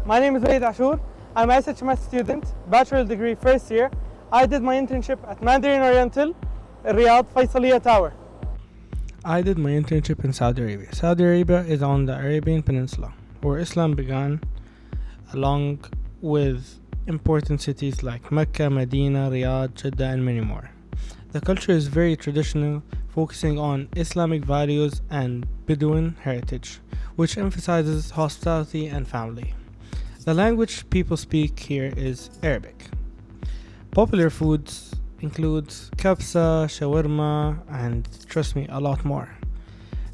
My name is Waleed Ashour. I'm a SHMS student, bachelor degree first year. I did my internship at Mandarin Oriental, Riyadh Faisaliya Tower. I did my internship in Saudi Arabia. Saudi Arabia is on the Arabian Peninsula, where Islam began, along with important cities like Mecca, Medina, Riyadh, Jeddah, and many more. The culture is very traditional, focusing on Islamic values and Bedouin heritage, which emphasizes hospitality and family. The language people speak here is Arabic. Popular foods includes kabsa, shawarma, and trust me, a lot more.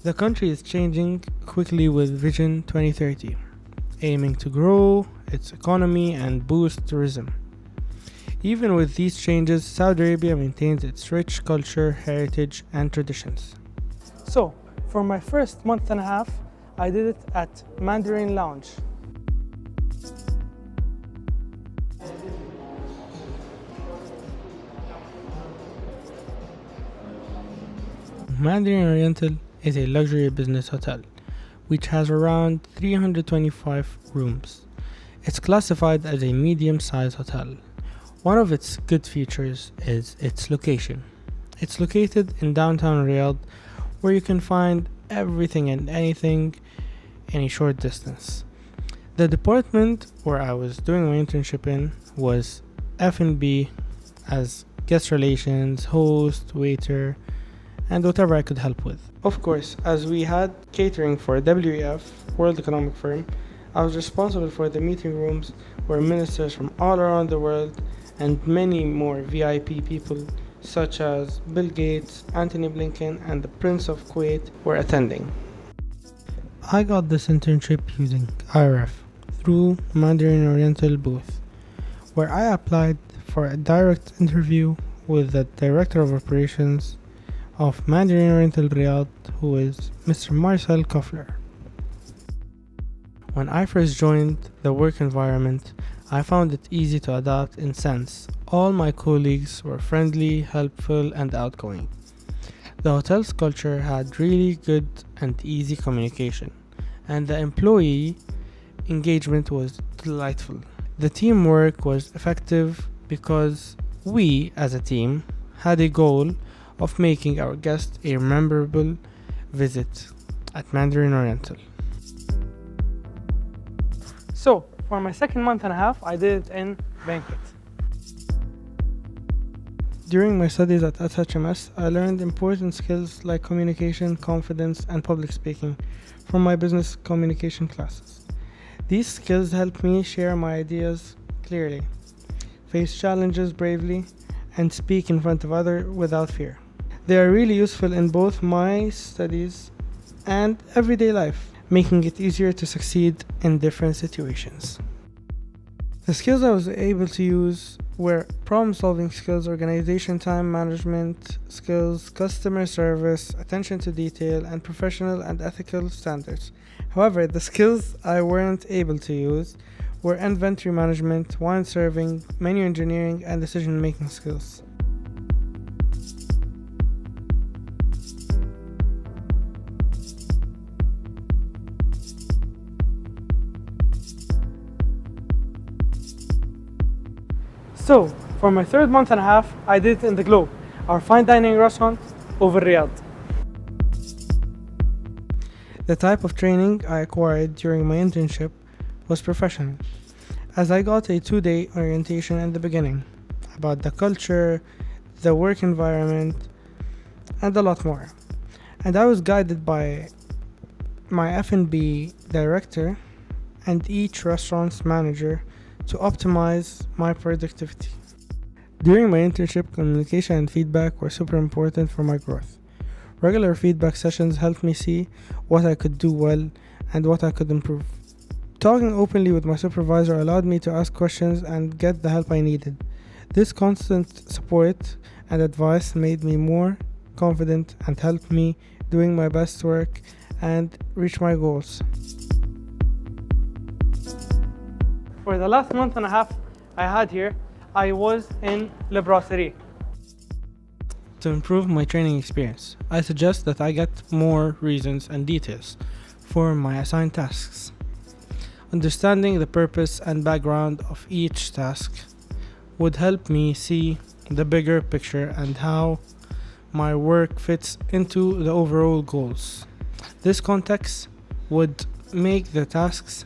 The country is changing quickly with Vision 2030, aiming to grow its economy and boost tourism. Even with these changes, Saudi Arabia maintains its rich culture, heritage, and traditions. So, for my first month and a half, I did it at Mandarin Lounge. Mandarin Oriental is a luxury business hotel, which has around 325 rooms. It's classified as a medium-sized hotel. One of its good features is its location. It's located in downtown Riyadh, where you can find everything and anything in a short distance. The department where I was doing my internship in was F&B, as guest relations, host, waiter, and whatever I could help with. Of course, as we had catering for WEF, World Economic Forum, I was responsible for the meeting rooms where ministers from all around the world and many more VIP people such as Bill Gates, Antony Blinken, and the Prince of Kuwait were attending. I got this internship using IRF through Mandarin Oriental booth, where I applied for a direct interview with the Director of Operations of Mandarin Oriental Riyadh, who is Mr. Marcel Koffler. When I first joined the work environment, I found it easy to adapt in sense all my colleagues were friendly, helpful, and outgoing. The hotel's culture had really good and easy communication, and the employee engagement was delightful. The teamwork was effective because we, as a team, had a goal of making our guests a memorable visit at Mandarin Oriental. So, for my second month and a half, I did it in banquet. During my studies at SHMS, I learned important skills like communication, confidence, and public speaking from my business communication classes. These skills helped me share my ideas clearly, face challenges bravely, and speak in front of others without fear. They are really useful in both my studies and everyday life, making it easier to succeed in different situations. The skills I was able to use were problem-solving skills, organization, time management skills, customer service, attention to detail, and professional and ethical standards. However, the skills I weren't able to use were inventory management, wine serving, menu engineering, and decision-making skills. So, for my third month and a half, I did it in the Globe, our fine dining restaurant over Riyadh. The type of training I acquired during my internship was professional, as I got a 2-day orientation in the beginning about the culture, the work environment, and a lot more. And I was guided by my F&B director and each restaurant's manager to optimize my productivity. During my internship, communication and feedback were super important for my growth. Regular feedback sessions helped me see what I could do well and what I could improve. Talking openly with my supervisor allowed me to ask questions and get the help I needed. This constant support and advice made me more confident and helped me doing my best work and reach my goals. For the last month and a half I had here, I was in Le Brasserie. To improve my training experience, I suggest that I get more reasons and details for my assigned tasks. Understanding the purpose and background of each task would help me see the bigger picture and how my work fits into the overall goals. This context would make the tasks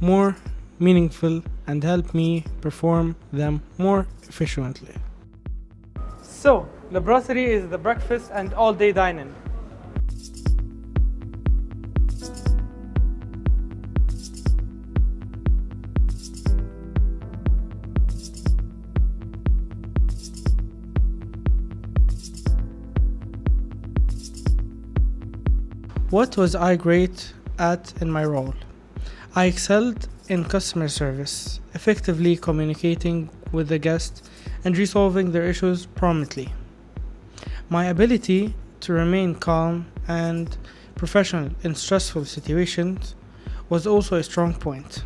more meaningful and help me perform them more efficiently. So, the brasserie is the breakfast and all-day dining. What was I great at in my role? I excelled in customer service, effectively communicating with the guests and resolving their issues promptly. My ability to remain calm and professional in stressful situations was also a strong point.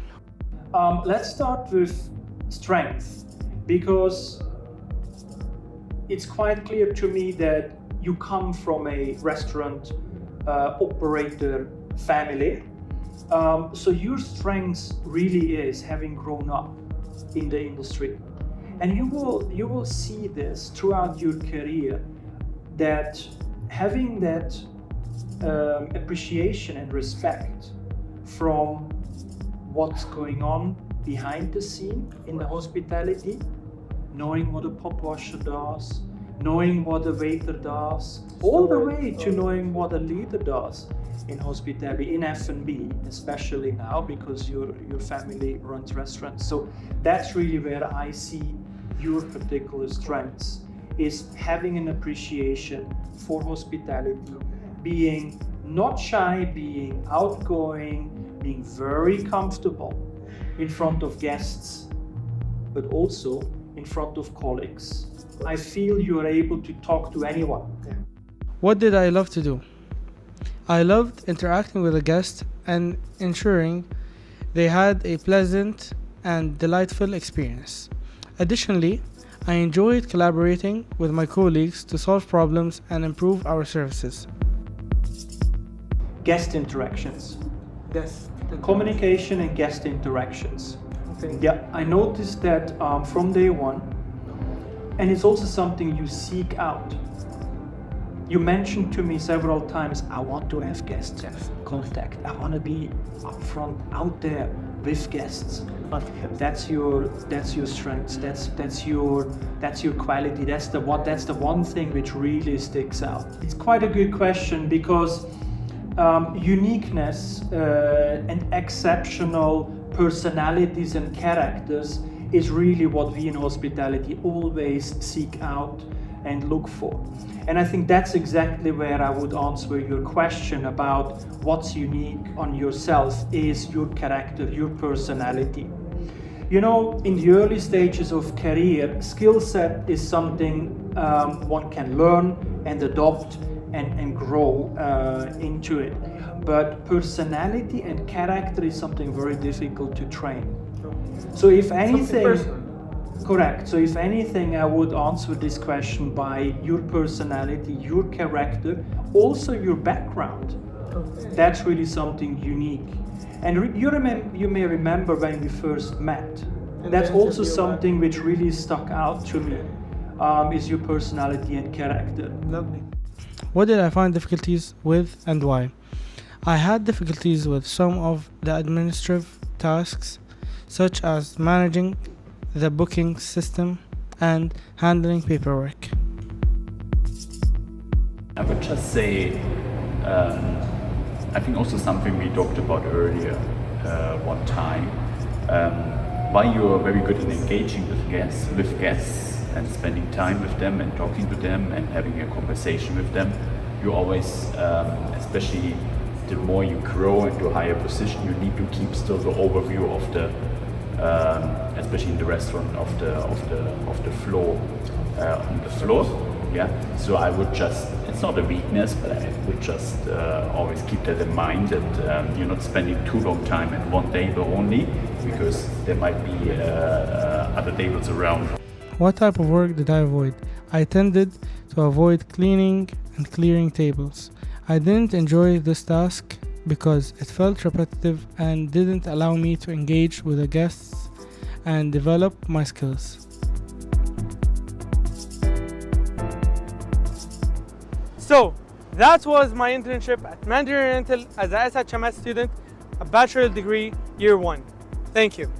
Let's start with strength, because it's quite clear to me that you come from a restaurant operator family. So your strength really is having grown up in the industry. And you will see this throughout your career, that having that appreciation and respect from what's going on behind the scene in the hospitality, knowing what a pot washer does, knowing what a waiter does, all the way to knowing what a leader does in hospitality, in F&B, especially now because your family runs restaurants. So that's really where I see your particular strengths, is having an appreciation for hospitality, being not shy, being outgoing, being very comfortable in front of guests, but also in front of colleagues. I feel you are able to talk to anyone. What did I love to do? I loved interacting with the guests and ensuring they had a pleasant and delightful experience. Additionally, I enjoyed collaborating with my colleagues to solve problems and improve our services. Guest interactions. Yes. Communication and guest interactions. Okay. Yeah, I noticed that from day one, and it's also something you seek out. You mentioned to me several times, I want to have guest contact. I want to be up front, out there with guests. That's your strengths. That's your quality. That's the one thing which really sticks out. It's quite a good question, because uniqueness and exceptional personalities and characters is really what we in hospitality always seek out and look for. And I think that's exactly where I would answer your question about what's unique on yourself is your character, your personality. You know, in the early stages of career, skill set is something one can learn and adopt and grow into it. But personality and character is something very difficult to train. So if anything, correct. So if anything, I would answer this question by your personality, your character, also your background. Okay. That's really something unique. And you may remember when we first met. And That's the also interview, something which really stuck out to me, is your personality and character. Lovely. What did I find difficulties with and why? I had difficulties with some of the administrative tasks, such as managing the booking system and handling paperwork. I would just say, I think also something we talked about earlier one time, while you are very good in engaging with guests and spending time with them and talking to them and having a conversation with them, you always, especially the more you grow into a higher position, you need to keep still the overview of the, especially in the restaurant, of the floor, on the floor. Yeah. So I would just, it's not a weakness, but I would just always keep that in mind, that you're not spending too long time at one table only, because there might be other tables around. What type of work did I avoid? I tended to avoid cleaning and clearing tables. I didn't enjoy this task because it felt repetitive and didn't allow me to engage with the guests and develop my skills. So that was my internship at Mandarin Oriental as a SHMS student, a bachelor degree, year 1. Thank you.